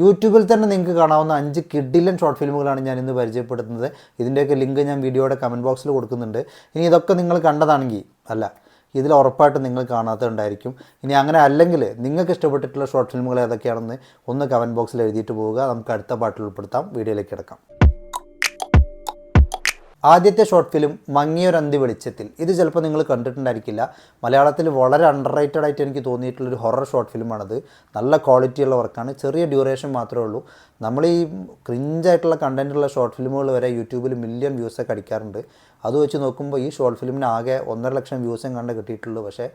യൂട്യൂബിൽ തന്നെ നിങ്ങൾക്ക് കാണാവുന്ന 5 കിഡിലൻ ഷോർട്ട് ഫിലിമുകളാണ് ഞാൻ ഇന്ന് പരിചയപ്പെടുത്തുന്നത്. ഇതിൻ്റെയൊക്കെ ലിങ്ക് ഞാൻ വീഡിയോയുടെ കമൻറ്റ് ബോക്സിൽ കൊടുക്കുന്നുണ്ട്. ഇനി ഇതൊക്കെ നിങ്ങൾ കണ്ടതാണെങ്കിൽ അല്ല, ഇതിൽ ഉറപ്പായിട്ടും നിങ്ങൾ കാണാത്തതുണ്ടായിരിക്കും. ഇനി അങ്ങനെ അല്ലെങ്കിൽ നിങ്ങൾക്ക് ഇഷ്ടപ്പെട്ടിട്ടുള്ള ഷോർട്ട് ഫിലിമുകൾ ഏതൊക്കെയാണെന്ന് ഒന്ന് കമൻറ്റ് ബോക്സിൽ എഴുതിയിട്ട് പോവുക. നമുക്ക് അടുത്ത പാട്ടിൽ ഉൾപ്പെടുത്താം. വീഡിയോയിലേക്ക് കിടക്കാം. ആദ്യത്തെ ഷോർട്ട് ഫിലിം മങ്ങിയൊരന്തി വെളിച്ചത്തിൽ. ഇത് ചിലപ്പോൾ നിങ്ങൾ കണ്ടിട്ടുണ്ടായിരിക്കില്ല. മലയാളത്തിൽ വളരെ അണ്ടർ റേറ്റഡ് ആയിട്ട് എനിക്ക് തോന്നിയിട്ടുള്ളൊരു ഹൊറർ ഷോർട്ട് ഫിലിമാണത്. നല്ല ക്വാളിറ്റിയുള്ള വർക്കാണ്. ചെറിയ ഡ്യൂറേഷൻ മാത്രമേ ഉള്ളൂ. നമ്മൾ ഈ ക്രിഞ്ചായിട്ടുള്ള കണ്ടൻറ്റുള്ള ഷോർട്ട് ഫിലിമുകൾ വരെ യൂട്യൂബിൽ മില്യൺ വ്യൂസൊക്കെ അടിക്കാറുണ്ട്. അത് വെച്ച് നോക്കുമ്പോൾ ഈ ഷോർട്ട് ഫിലിമിന് ആകെ 1.5 ലക്ഷം വ്യൂസും കണ്ട് കിട്ടിയിട്ടുള്ളൂ. പക്ഷേ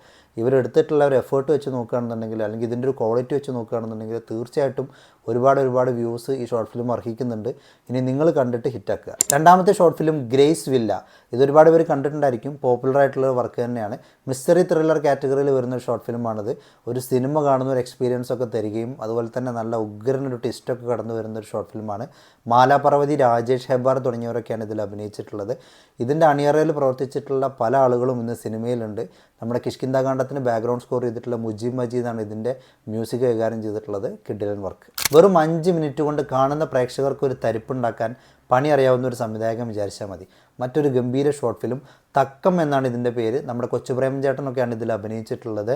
ഇവരെടുത്തിട്ടുള്ള ഒരു എഫേർട്ട് വെച്ച് നോക്കുകയാണെന്നുണ്ടെങ്കിൽ, അല്ലെങ്കിൽ ഇതിൻ്റെ ഒരു ക്വാളിറ്റി വെച്ച് നോക്കുകയാണെന്നുണ്ടെങ്കിൽ തീർച്ചയായിട്ടും ഒരുപാട് വ്യൂസ് ഈ ഷോർട്ട് ഫിലിം അർഹിക്കുന്നുണ്ട്. ഇനി നിങ്ങൾ കണ്ടിട്ട് ഹിറ്റാക്കുക. രണ്ടാമത്തെ ഷോർട്ട് ഫിലിം ഗ്രേസ് വില്ല. ഇതൊരുപാട് പേര് കണ്ടിട്ടുണ്ടായിരിക്കും. പോപ്പുലറായിട്ടുള്ള വർക്ക് തന്നെയാണ്. മിസ്റ്ററി ത്രില്ലർ കാറ്റഗറിയിൽ വരുന്നൊരു ഷോർട്ട് ഫിലിമാണത്. ഒരു സിനിമ കാണുന്ന ഒരു എക്സ്പീരിയൻസ് ഒക്കെ തരികയും അതുപോലെ തന്നെ നല്ല ഉഗ്രനൊരു ട്വിസ്റ്റൊക്കെ കടന്നു വരുന്നൊരു ഷോർട്ട് ഫിലിമാണ്. മാലാപർവതി, രാജേഷ് ഹെബ്ബാർ തുടങ്ങിയവരൊക്കെയാണ് ഇതിൽ അഭിനയിച്ചിട്ടുള്ളത്. ഇതിൻ്റെ അണിയറയിൽ പ്രവർത്തിച്ചിട്ടുള്ള പല ആളുകളും ഇന്ന് സിനിമയിലുണ്ട്. നമ്മുടെ കിഷ്കിന്ധാകാന്ഡത്തിന് ബാക്ക്ഗ്രൗണ്ട് സ്കോർ ചെയ്തിട്ടുള്ള മുജീബ് മജീദാണ് ഇതിൻ്റെ മ്യൂസിക് കൈകാര്യം ചെയ്തിട്ടുള്ളത്. കിഡിലൻ വർക്ക്. വെറും 5 മിനിറ്റ് കൊണ്ട് കാണുന്ന പ്രേക്ഷകർക്ക് ഒരു തരിപ്പുണ്ടാക്കാൻ പണി അറിയാവുന്ന ഒരു സംവിധായകൻ വിചാരിച്ചാൽ മതി. മറ്റൊരു ഗംഭീര ഷോർട്ട് ഫിലിം തക്കം എന്നാണ് ഇതിൻ്റെ പേര്. നമ്മുടെ കൊച്ചു പ്രേമൻ ചേട്ടനൊക്കെയാണ് ഇതിൽ അഭിനയിച്ചിട്ടുള്ളത്.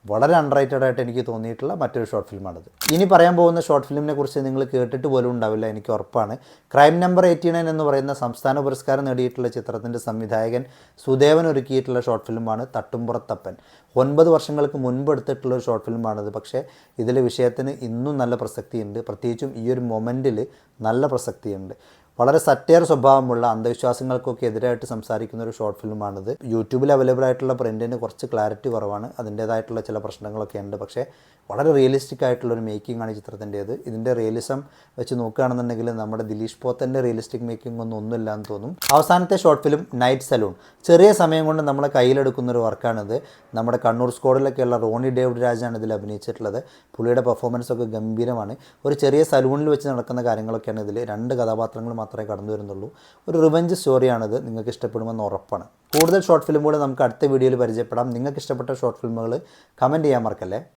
വളരെ അണ്ടർറേറ്റഡ് ആയിട്ട് എനിക്ക് തോന്നിയിട്ടുള്ള മറ്റൊരു ഷോർട്ട് ഫിലിമാണത്. ഇനി പറയാൻ പോകുന്ന ഷോർട്ട് ഫിലിമിനെ കുറിച്ച് നിങ്ങൾ കേട്ടിട്ട് പോലും ഉണ്ടാവില്ല, എനിക്ക് ഉറപ്പാണ്. ക്രൈം നമ്പർ 89 എന്ന് പറയുന്ന സംസ്ഥാന പുരസ്കാരം നേടിയിട്ടുള്ള ചിത്രത്തിൻ്റെ സംവിധായകൻ സുദേവൻ ഒരുക്കിയിട്ടുള്ള ഷോർട്ട് ഫിലിമാണ് തട്ടുംപുറത്തപ്പൻ. 9 വർഷങ്ങൾക്ക് മുൻപ് എടുത്തിട്ടുള്ള ഒരു ഷോർട്ട് ഫിലിമാണത്. പക്ഷേ ഇതിലെ വിഷയത്തിന് ഇന്നും നല്ല പ്രസക്തിയുണ്ട്. പ്രത്യേകിച്ചും ഈ ഒരു മൊമെൻറ്റിൽ നല്ല പ്രസക്തിയുണ്ട്. വളരെ സറ്റയർ സ്വഭാവമുള്ള അന്ധവിശ്വാസങ്ങൾക്കൊക്കെ എതിരായിട്ട് സംസാരിക്കുന്ന ഒരു ഷോർട്ട് ഫിലിമാണിത്. യൂട്യൂബിൽ അവൈലബിൾ ആയിട്ടുള്ള പ്രിൻറ്റിന് കുറച്ച് ക്ലാരിറ്റി കുറവാണ്. അതിൻ്റേതായിട്ടുള്ള ചില പ്രശ്നങ്ങളൊക്കെ ഉണ്ട്. പക്ഷേ വളരെ റിയലിസ്റ്റിക് ആയിട്ടുള്ളൊരു മേക്കിംഗ് ആണ് ഈ ചിത്രത്തിൻ്റേത്. ഇതിൻ്റെ റിയലിസം വെച്ച് നോക്കുകയാണെന്നുണ്ടെങ്കിൽ നമ്മുടെ ദിലീഷ് പോത്തൻ്റെ റിയലിസ്റ്റിക് മേക്കിംഗ് ഒന്നുമില്ല എന്ന് തോന്നും. അവസാനത്തെ ഷോർട്ട് ഫിലിം നൈറ്റ് സലൂൺ. ചെറിയ സമയം കൊണ്ട് നമ്മളെ കയ്യിലെടുക്കുന്നൊരു വർക്കാണിത്. നമ്മുടെ കണ്ണൂർ സ്ക്വാഡിലൊക്കെയുള്ള റോണി ഡേവിഡ് രാജാണ് ഇതിൽ അഭിനയിച്ചിട്ടുള്ളത്. പുള്ളിയുടെ പെർഫോമൻസൊക്കെ ഗംഭീരമാണ്. ഒരു ചെറിയ സലൂണിൽ വെച്ച് നടക്കുന്ന കാര്യങ്ങളൊക്കെയാണ് ഇതിൽ. 2 കഥാപാത്രങ്ങൾ മാത്രമേ കടന്നു വരുന്നുള്ളൂ. ഒരു റിവെഞ്ച് സ്റ്റോറിയാണിത്. നിങ്ങൾക്ക് ഇഷ്ടപ്പെടുമെന്ന് ഉറപ്പാണ്. കൂടുതൽ ഷോർട്ട് ഫിലിമുകൾ നമുക്ക് അടുത്ത വീഡിയോയിൽ പരിചയപ്പെടാം. നിങ്ങൾക്ക് ഇഷ്ടപ്പെട്ട ഷോർട്ട് ഫിലിമുകൾ കമൻറ്റ് ചെയ്യാൻ മറക്കല്ലേ.